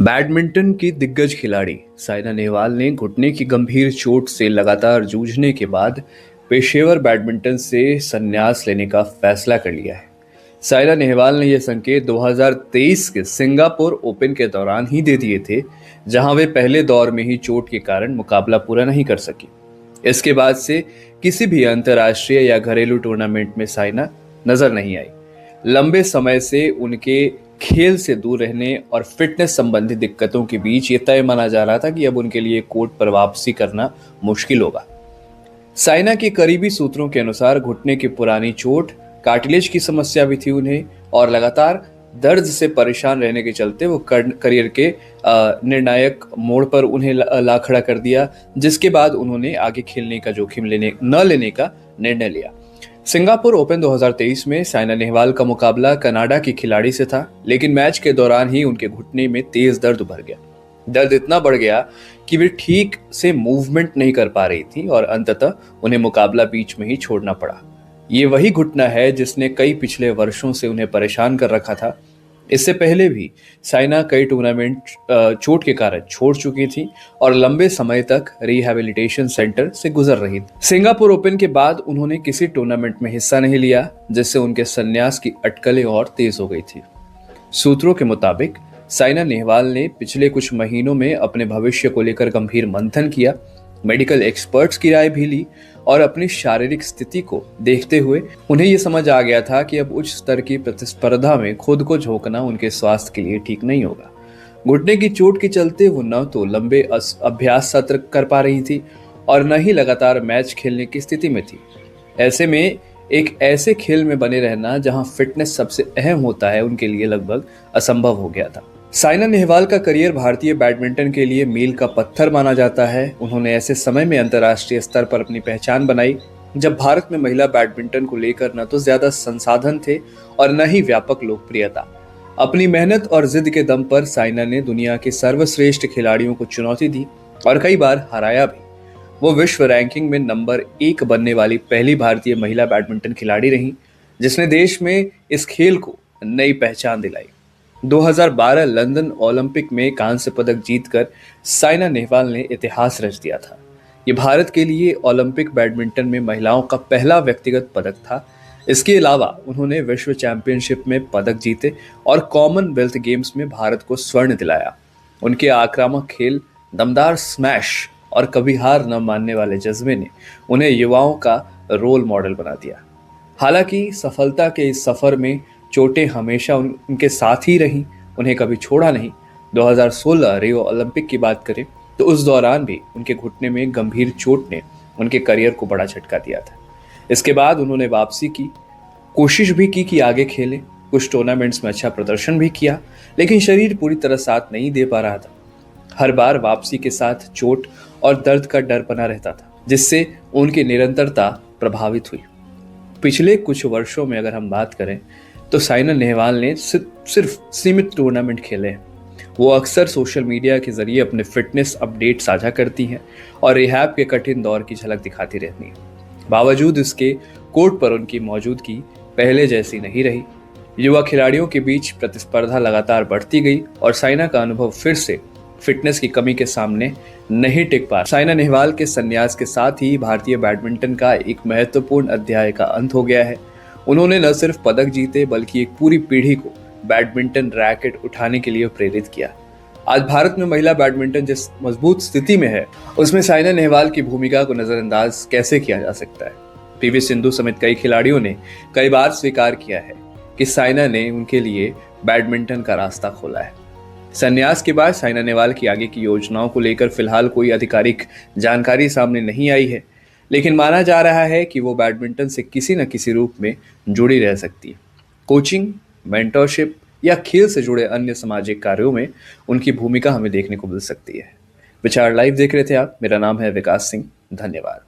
Badminton की दिग्गज खिलाड़ी साइना नेहवाल ने घुटने की गंभीर चोट से लगातार जूझने के बाद पेशेवर बैडमिंटन से संन्यास लेने का फैसला कर लिया है। साइना नेहवाल ने यह संकेत 2023 के सिंगापुर ओपन के दौरान ही दे दिए थे, जहां वे पहले दौर में ही चोट के कारण मुकाबला पूरा नहीं कर सकी। इसके बाद से किसी भी अंतर्राष्ट्रीय या घरेलू टूर्नामेंट में साइना नजर नहीं आई। लंबे समय से उनके खेल से दूर रहने और फिटनेस संबंधी दिक्कतों के बीच ये तय माना जा रहा था कि अब उनके लिए कोर्ट पर वापसी करना मुश्किल होगा। साइना के करीबी सूत्रों के अनुसार घुटने की पुरानी चोट, कार्टिलेज की समस्या भी थी उन्हें, और लगातार दर्द से परेशान रहने के चलते वो करियर के निर्णायक मोड़ पर उन्हें ला खड़ा कर दिया, जिसके बाद उन्होंने आगे खेलने का जोखिम न लेने का निर्णय लिया। सिंगापुर ओपन 2023 में साइना नेहवाल का मुकाबला कनाडा की खिलाड़ी से था, लेकिन मैच के दौरान ही उनके घुटने में तेज दर्द उभर गया। दर्द इतना बढ़ गया कि वे ठीक से मूवमेंट नहीं कर पा रही थी और अंततः उन्हें मुकाबला बीच में ही छोड़ना पड़ा। ये वही घुटना है जिसने कई पिछले वर्षों से उन्हें परेशान कर रखा था। इससे पहले भी साइना कई टूर्नामेंट चोट के कारण छोड़ चुकी थी और लंबे समय तक रिहैबिलिटेशन सेंटर से गुजर रही थी। सिंगापुर ओपन के बाद उन्होंने किसी टूर्नामेंट में हिस्सा नहीं लिया, जिससे उनके संन्यास की अटकलें और तेज हो गई थी। सूत्रों के मुताबिक साइना नेहवाल ने पिछले कुछ महीनों में अपने भविष्य को लेकर गंभीर मंथन किया, मेडिकल एक्सपर्ट्स की राय भी ली और अपनी शारीरिक स्थिति को देखते हुए उन्हें यह समझ आ गया था कि अब उच्च स्तर की प्रतिस्पर्धा में खुद को झोंकना उनके स्वास्थ्य के लिए ठीक नहीं होगा। घुटने की चोट के चलते वो न तो लंबे अभ्यास सत्र कर पा रही थी और न ही लगातार मैच खेलने की स्थिति में थी। ऐसे में एक ऐसे खेल में बने रहना जहां फिटनेस सबसे अहम होता है, उनके लिए लगभग असंभव हो गया था। साइना नेहवाल का करियर भारतीय बैडमिंटन के लिए मील का पत्थर माना जाता है। उन्होंने ऐसे समय में अंतर्राष्ट्रीय स्तर पर अपनी पहचान बनाई जब भारत में महिला बैडमिंटन को लेकर न तो ज्यादा संसाधन थे और न ही व्यापक लोकप्रियता। अपनी मेहनत और जिद के दम पर साइना ने दुनिया के सर्वश्रेष्ठ खिलाड़ियों को चुनौती दी और कई बार हराया भी। वो विश्व रैंकिंग में नंबर 1 बनने वाली पहली भारतीय महिला बैडमिंटन खिलाड़ी रही, जिसने देश में इस खेल को नई पहचान दिलाई। 2012 लंदन ओलंपिक में कांस्य पदक जीतकर साइना नेहवाल ने इतिहास रच दिया था। ये भारत के लिए ओलंपिक बैडमिंटन में महिलाओं का पहला व्यक्तिगत पदक था। इसके अलावा उन्होंने विश्व चैंपियनशिप में पदक जीते और कॉमनवेल्थ गेम्स में भारत को स्वर्ण दिलाया। उनके आक्रामक खेल, दमदार स्मैश और कभी हार न मानने वाले जज्बे ने उन्हें युवाओं का रोल मॉडल बना दिया। हालांकि सफलता के इस सफर में चोटें हमेशा उनके साथ ही रहीं, उन्हें कभी छोड़ा नहीं। 2016 रियो ओलंपिक की बात करें तो उस दौरान भी उनके घुटने में गंभीर चोट ने उनके करियर को बड़ा झटका दिया था। इसके बाद उन्होंने वापसी की कोशिश भी की कि आगे खेलें, कुछ टूर्नामेंट्स में अच्छा प्रदर्शन भी किया, लेकिन शरीर पूरी तरह साथ नहीं दे पा रहा था। हर बार वापसी के साथ चोट और दर्द का डर बना रहता था, जिससे उनकी निरंतरता प्रभावित हुई। पिछले कुछ वर्षों में अगर हम बात करें तो साइना नेहवाल ने सिर्फ सीमित टूर्नामेंट खेले हैं। वो अक्सर सोशल मीडिया के जरिए अपने फिटनेस अपडेट साझा करती हैं और रिहैब के कठिन दौर की झलक दिखाती रहती हैं। बावजूद इसके कोर्ट पर उनकी मौजूदगी पहले जैसी नहीं रही। युवा खिलाड़ियों के बीच प्रतिस्पर्धा लगातार बढ़ती गई और साइना का अनुभव फिर से फिटनेस की कमी के सामने नहीं टिक पा। साइना नेहवाल के संन्यास के साथ ही भारतीय बैडमिंटन का एक महत्वपूर्ण अध्याय का अंत हो गया है। उन्होंने न सिर्फ पदक जीते बल्कि एक पूरी पीढ़ी को बैडमिंटन रैकेट उठाने के लिए प्रेरित किया। आज भारत में महिला बैडमिंटन जिस मजबूत स्थिति में है, उसमें साइना नेहवाल की भूमिका को नजरअंदाज कैसे किया जा सकता है। पीवी सिंधु समेत कई खिलाड़ियों ने कई बार स्वीकार किया है कि साइना ने उनके लिए बैडमिंटन का रास्ता खोला है। संन्यास के बाद साइना नेहवाल की आगे की योजनाओं को लेकर फिलहाल कोई आधिकारिक जानकारी सामने नहीं आई है, लेकिन माना जा रहा है कि वो बैडमिंटन से किसी न किसी रूप में जुड़ी रह सकती है। कोचिंग, मेंटरशिप या खेल से जुड़े अन्य सामाजिक कार्यों में उनकी भूमिका हमें देखने को मिल सकती है। विचार लाइव देख रहे थे आप। मेरा नाम है विकास सिंह। धन्यवाद।